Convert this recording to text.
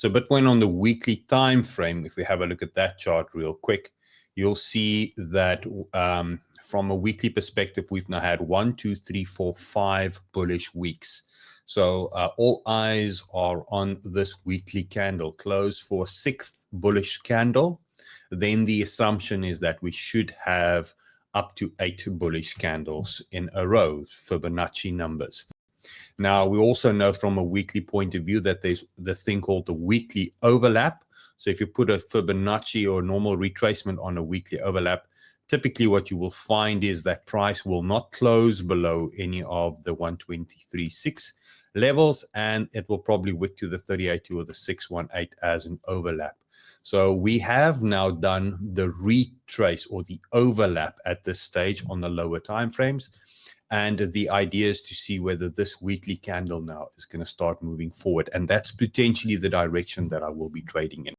So Bitcoin on the weekly time frame, if we have a look at that chart real quick, you'll see that from a weekly perspective, we've now had 1, 2, 3, 4, 5 bullish weeks. So all eyes are on this weekly candle close for a 6th bullish candle. Then the assumption is that we should have up to 8 bullish candles in a row, Fibonacci numbers. Now, we also know from a weekly point of view that there's the thing called the weekly overlap. So if you put a Fibonacci or normal retracement on a weekly overlap, typically what you will find is that price will not close below any of the 123.6 levels, and it will probably wick to the 38.2 or the 618 as an overlap. So we have now done the retrace or the overlap at this stage on the lower time frames. And the idea is to see whether this weekly candle now is going to start moving forward. And that's potentially the direction that I will be trading in.